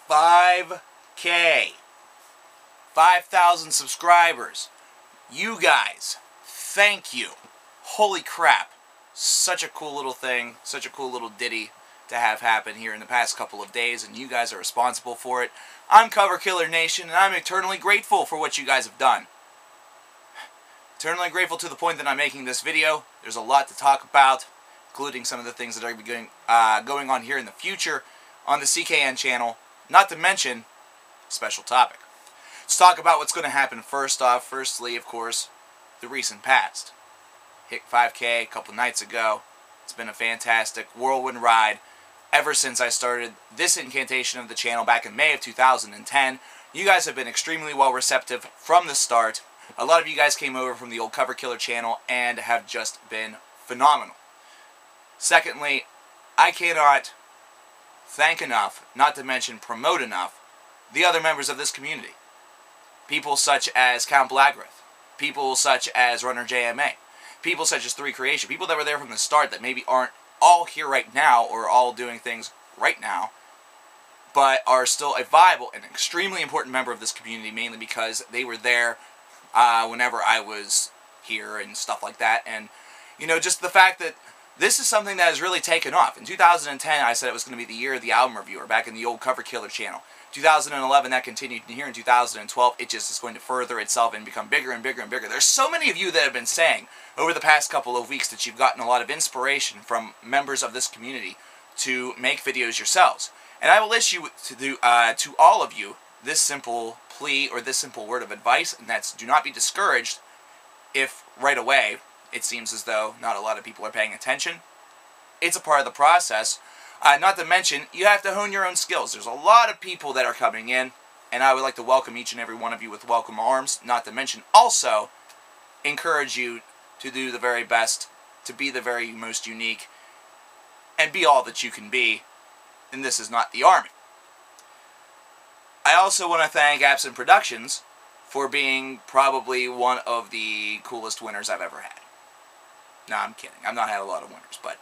5K. 5,000 subscribers. You guys, thank you. Holy crap. Such a cool little thing, such a cool little ditty to have happen here in the past couple of days, and you guys are responsible for it. I'm coverkillernation, and I'm eternally grateful for what you guys have done. Eternally grateful to the point that I'm making this video. There's a lot to talk about, including some of the things that are going on here in the future on the CKN channel, not to mention a special topic. Let's talk about what's going to happen first off. Firstly, of course, the recent past. Hit 5K a couple nights ago. It's been a fantastic whirlwind ride ever since I started this incantation of the channel back in May of 2010. You guys have been extremely well receptive from the start. A lot of you guys came over from the old Cover Killer channel and have just been phenomenal. Secondly, I cannot thank enough, not to mention promote enough, the other members of this community. People such as Count Blackrith, people such as Runner JMA, people such as 3 Creation, people that were there from the start that maybe aren't all here right now or all doing things right now, but are still a viable and extremely important member of this community, mainly because they were there whenever I was here and stuff like that. And, you know, just the fact that this is something that has really taken off. In 2010, I said it was going to be the year of the album reviewer back in the old Cover Killer channel. 2011, that continued here. In 2012, it just is going to further itself and become bigger and bigger and bigger. There's so many of you that have been saying over the past couple of weeks that you've gotten a lot of inspiration from members of this community to make videos yourselves. And I will issue to all of you this simple plea or this simple word of advice, and that's do not be discouraged if right away it seems as though not a lot of people are paying attention. It's a part of the process. Not to mention, you have to hone your own skills. There's a lot of people that are coming in, and I would like to welcome each and every one of you with welcome arms. Not to mention, also, encourage you to do the very best, to be the very most unique, and be all that you can be. And this is not the Army. I also want to thank Absent Productions for being probably one of the coolest winners I've ever had. No, I'm kidding. I've not had a lot of winners, but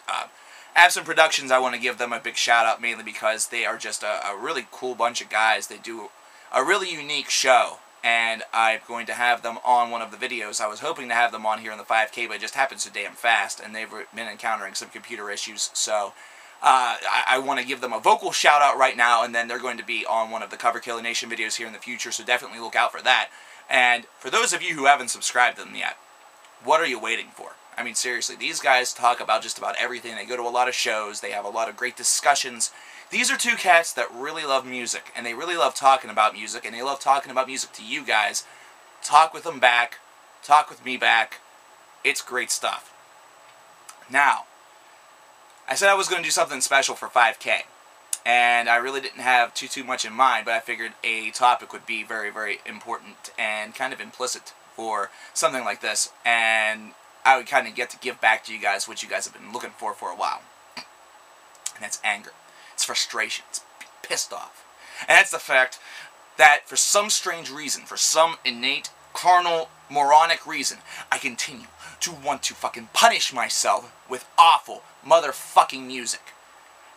Absent Productions, I want to give them a big shout out mainly because they are just a really cool bunch of guys. They do a really unique show, and I'm going to have them on one of the videos. I was hoping to have them on here in the 5K, but it just happened so damn fast, and they've been encountering some computer issues, so I want to give them a vocal shout out right now, and then they're going to be on one of the Cover Killer Nation videos here in the future, so definitely look out for that. And for those of you who haven't subscribed to them yet, what are you waiting for? I mean, seriously, these guys talk about just about everything. They go to a lot of shows. They have a lot of great discussions. These are 2 cats that really love music, and they really love talking about music, and they love talking about music to you guys. Talk with them back. Talk with me back. It's great stuff. Now, I said I was going to do something special for 5K, and I really didn't have too much in mind, but I figured a topic would be very, very important and kind of implicit for something like this, and I would kind of get to give back to you guys what you guys have been looking for a while. And that's anger. It's frustration. It's being pissed off. And that's the fact that for some strange reason, for some innate, carnal, moronic reason, I continue to want to fucking punish myself with awful motherfucking music.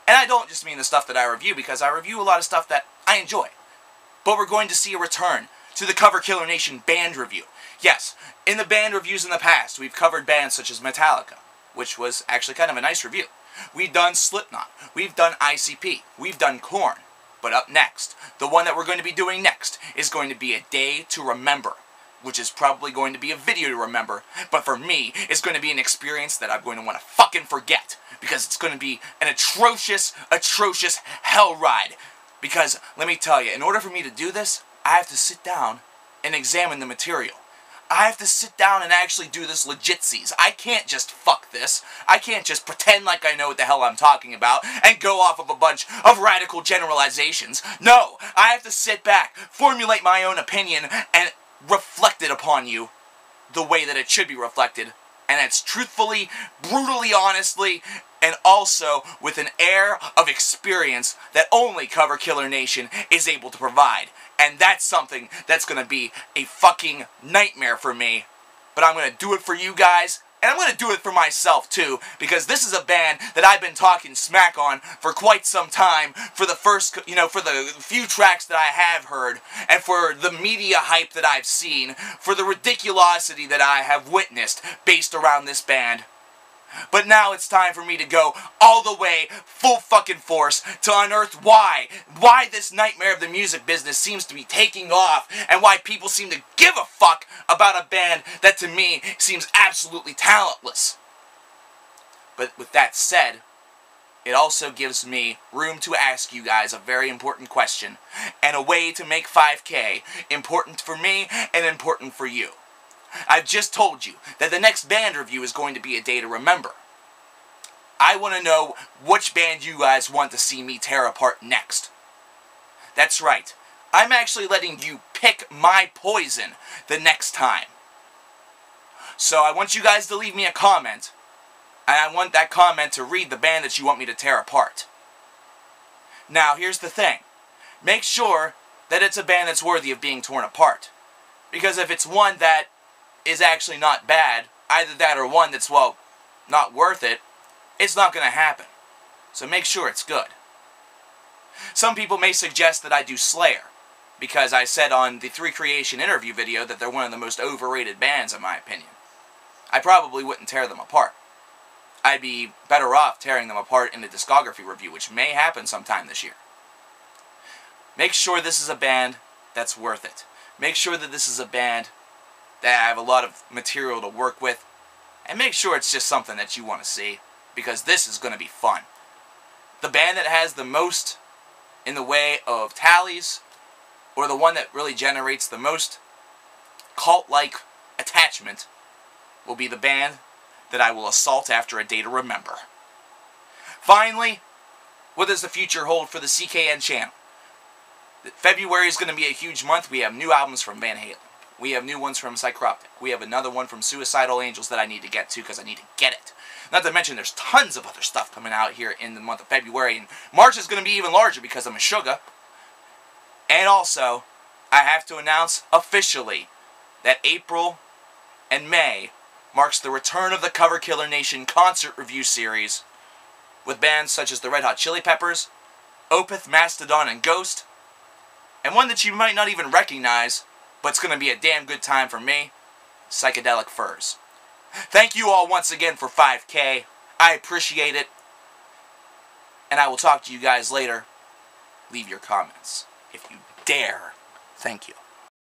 And I don't just mean the stuff that I review, because I review a lot of stuff that I enjoy. But we're going to see a return to the Cover Killer Nation band review. Yes, in the band reviews in the past, we've covered bands such as Metallica, which was actually kind of a nice review. We've done Slipknot, we've done ICP, we've done Korn. But up next, the one that we're going to be doing next is going to be A Day to Remember, which is probably going to be a video to remember, but for me, it's going to be an experience that I'm going to want to fucking forget, because it's going to be an atrocious, atrocious hell ride. Because, let me tell you, in order for me to do this, I have to sit down and examine the material. I have to sit down and actually do this legitsies. I can't just fuck this. I can't just pretend like I know what the hell I'm talking about and go off of a bunch of radical generalizations. No, I have to sit back, formulate my own opinion, and reflect it upon you the way that it should be reflected. And it's truthfully, brutally, honestly, and also with an air of experience that only Cover Killer Nation is able to provide. And that's something that's going to be a fucking nightmare for me. But I'm going to do it for you guys, And I'm going to do it for myself, too, because this is a band that I've been talking smack on for quite some time, for the first, for the few tracks that I have heard, and for the media hype that I've seen, for the ridiculosity that I have witnessed based around this band. But now it's time for me to go all the way, full fucking force, to unearth why this nightmare of the music business seems to be taking off, and why people seem to give a fuck about a band that to me seems absolutely talentless. But with that said, it also gives me room to ask you guys a very important question, and a way to make 5K important for me and important for you. I've just told you that the next band review is going to be a day to remember. I want to know which band you guys want to see me tear apart next. That's right. I'm actually letting you pick my poison the next time. So I want you guys to leave me a comment, and I want that comment to read the band that you want me to tear apart. Now, here's the thing. Make sure that it's a band that's worthy of being torn apart. Because if it's one that is actually not bad, either that or one that's, well, not worth it, it's not going to happen. So make sure it's good. Some people may suggest that I do Slayer, because I said on the 3 Creation interview video that they're one of the most overrated bands in my opinion. I probably wouldn't tear them apart. I'd be better off tearing them apart in a discography review, which may happen sometime this year. Make sure this is a band that's worth it. Make sure that this is a band that I have a lot of material to work with, and make sure it's just something that you want to see, because this is going to be fun. The band that has the most in the way of tallies, or the one that really generates the most cult-like attachment, will be the band that I will assault after a day to remember. Finally, what does the future hold for the CKN channel? February is going to be a huge month. We have new albums from Van Halen. We have new ones from Psychroptic. We have another one from Suicidal Angels that I need to get to because I need to get it. Not to mention there's tons of other stuff coming out here in the month of February. And March is going to be even larger because I'm a sugar. And also, I have to announce officially that April and May marks the return of the Cover Killer Nation concert review series with bands such as the Red Hot Chili Peppers, Opeth, Mastodon, and Ghost, and one that you might not even recognize, but it's going to be a damn good time for me, Psychedelic Furs. Thank you all once again for 5K. I appreciate it. And I will talk to you guys later. Leave your comments, if you dare. Thank you.